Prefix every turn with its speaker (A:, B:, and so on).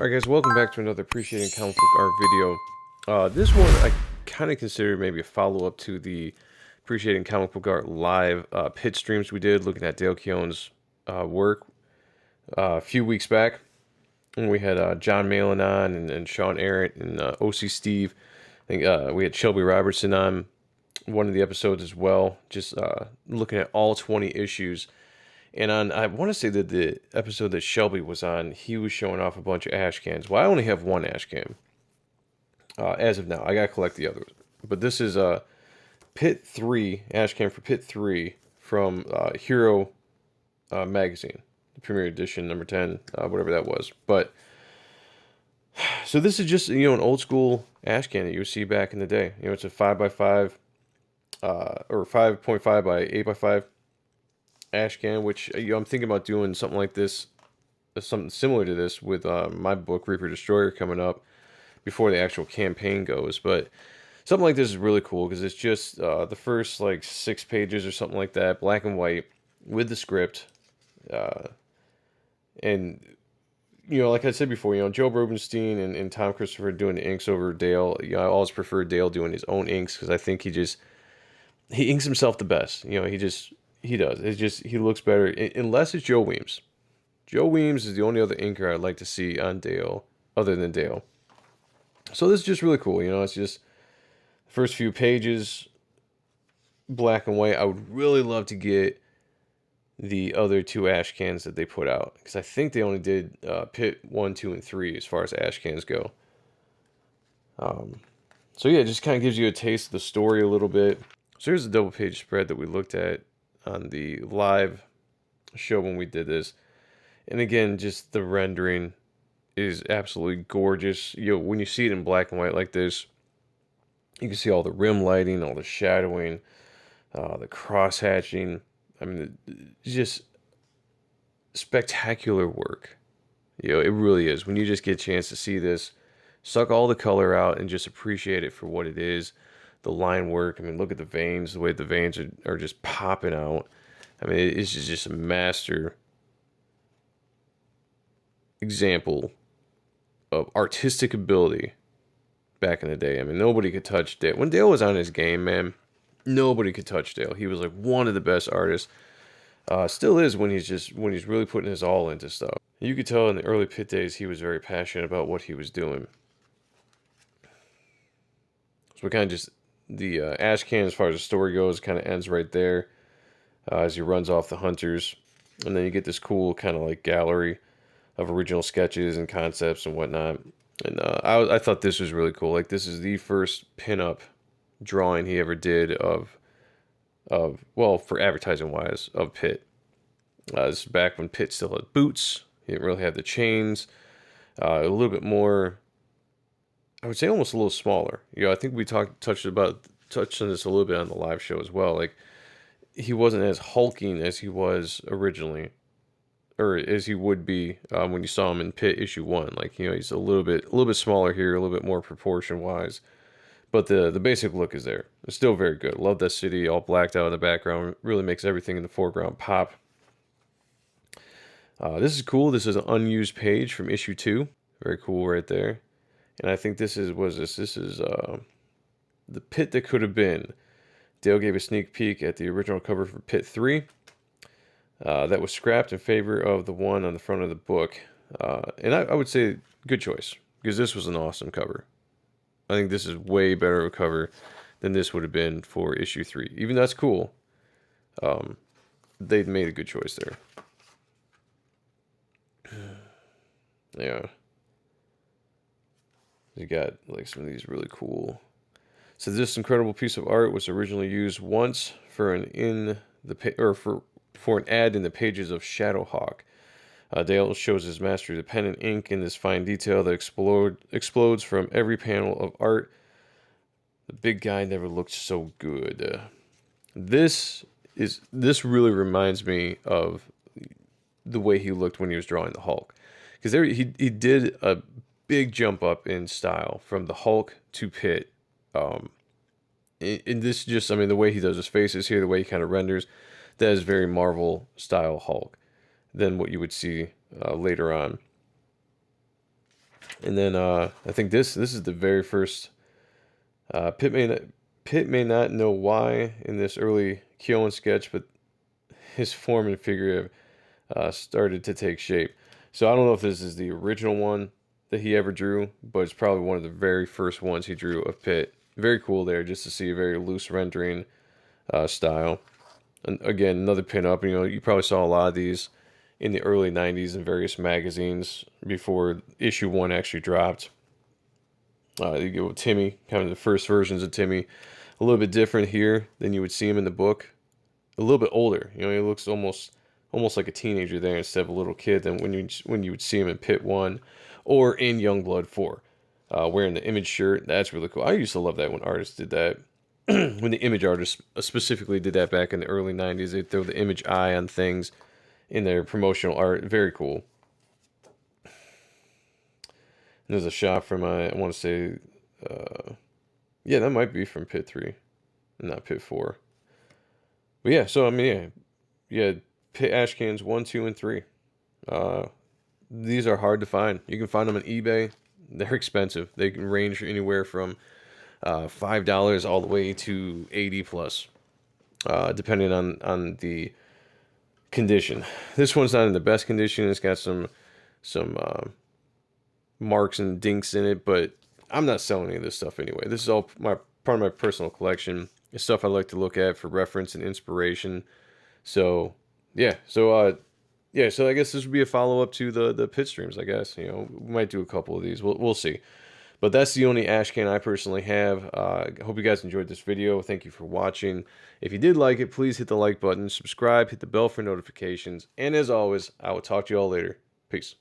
A: Alright guys, welcome back to another Appreciating Comic Book Art video. This one I kind of consider maybe a follow-up to the Appreciating Comic Book Art live PITT streams we did, looking at Dale Keowns' work a few weeks back. And we had John Malin on, and Sean Arrett, and OC Steve. I think we had Shelby Robertson on one of the episodes as well, just looking at all 20 issues. And I want to say that the episode that Shelby was on, he was showing off a bunch of Ashcans. Well, I only have one Ashcan as of now. I gotta collect the others. But this is PITT 3, Ashcan for PITT 3 from Hero magazine, the premiere edition, number 10, whatever that was. But so this is just an old school Ashcan that you would see back in the day. It's a 5x5 or 5.5 by 8x5. Ashcan, which I'm thinking about doing something like this, something similar to this with my book Reaper Destroyer coming up before the actual campaign goes. But something like this is really cool because it's just the first like 6 pages or something like that, black and white with the script, and like I said before, Joe Rubenstein and Tom Christopher doing the inks over Dale. I always prefer Dale doing his own inks because I think he inks himself the best. He does. It's just, he looks better, unless it's Joe Weems. Joe Weems is the only other inker I'd like to see on Dale, other than Dale. So this is just really cool. It's just the first few pages, black and white. I would really love to get the other 2 Ashcans that they put out, because I think they only did PITT 1, 2, and 3 as far as Ashcans go. So yeah, it just kind of gives you a taste of the story a little bit. So here's the double page spread that we looked at on the live show when we did this. And again, just the rendering is absolutely gorgeous. When you see it in black and white like this, you can see all the rim lighting, all the shadowing, the cross hatching. I mean, just spectacular work. It really is. When you just get a chance to see this, suck all the color out and just appreciate it for what it is. The line work, I mean, look at the veins, the way the veins are just popping out. I mean, it's just a master example of artistic ability back in the day. I mean, nobody could touch Dale. When Dale was on his game, man, nobody could touch Dale. He was like one of the best artists. Still is when he's really putting his all into stuff. You could tell in the early PITT days he was very passionate about what he was doing. So we kind of just, the Ashcan, as far as the story goes, kind of ends right there as he runs off the hunters. And then you get this cool kind of like gallery of original sketches and concepts and whatnot. And I thought this was really cool. Like, this is the first pinup drawing he ever did of well, for advertising wise, of PITT. This is back when PITT still had boots. He didn't really have the chains. A little bit more, I would say almost a little smaller. I think we touched on this a little bit on the live show as well. Like, he wasn't as hulking as he was originally, or as he would be when you saw him in PITT issue 1. Like, he's a little bit smaller here, a little bit more proportion wise, but the basic look is there. It's still very good. Love that city all blacked out in the background. Really makes everything in the foreground pop. This is cool. This is an unused page from issue 2. Very cool right there. And I think this is the PITT that could have been. Dale gave a sneak peek at the original cover for PITT 3. That was scrapped in favor of the one on the front of the book. And I would say good choice, because this was an awesome cover. I think this is way better of a cover than this would have been for issue 3. Even though that's cool, they made a good choice there. Yeah. You got like some of these really cool. So this incredible piece of art was originally used once for an for an ad in the pages of Shadowhawk. Dale shows his mastery of the pen and ink in this fine detail that explodes from every panel of art. The big guy never looked so good. This really reminds me of the way he looked when he was drawing the Hulk, because he did a big jump up in style from the Hulk to PITT. In this, just, I mean, the way he does his faces here, the way he kind of renders, that is very Marvel style Hulk than what you would see later on. And then I think this is the very first. Pitt may not know why in this early Keown sketch, but his form and figure have started to take shape. So I don't know if this is the original one that he ever drew, but it's probably one of the very first ones he drew of Pitt. Very cool there, just to see a very loose rendering style. And again, another pinup. You know, you probably saw a lot of these in the early '90s in various magazines before issue one actually dropped. You go with Timmy, kind of the first versions of Timmy, a little bit different here than you would see him in the book. A little bit older. You know, he looks almost like a teenager there instead of a little kid than when you would see him in Pit 1 or in Youngblood 4. Wearing the Image shirt, that's really cool. I used to love that when artists did that. When the Image artists specifically did that back in the early '90s, they'd throw the Image eye on things in their promotional art. Very cool. And there's a shot from, I want to say, yeah, that might be from Pit 3, not Pit 4. But yeah, so I mean, yeah, Pit Ashcans 1, 2, and 3. Uh, these are hard to find. You can find them on eBay. They're expensive. They can range anywhere from $5 all the way to 80 plus, depending on the condition. This one's not in the best condition. It's got some marks and dinks in it, but I'm not selling any of this stuff anyway. This is all my part of my personal collection. It's stuff I like to look at for reference and inspiration. So so I guess this would be a follow up to the pit streams. I guess we might do a couple of these. We'll see. But that's the only Ashcan I personally have. I hope you guys enjoyed this video. Thank you for watching. If you did like it, please hit the like button, subscribe, hit the bell for notifications, and as always, I will talk to you all later. Peace.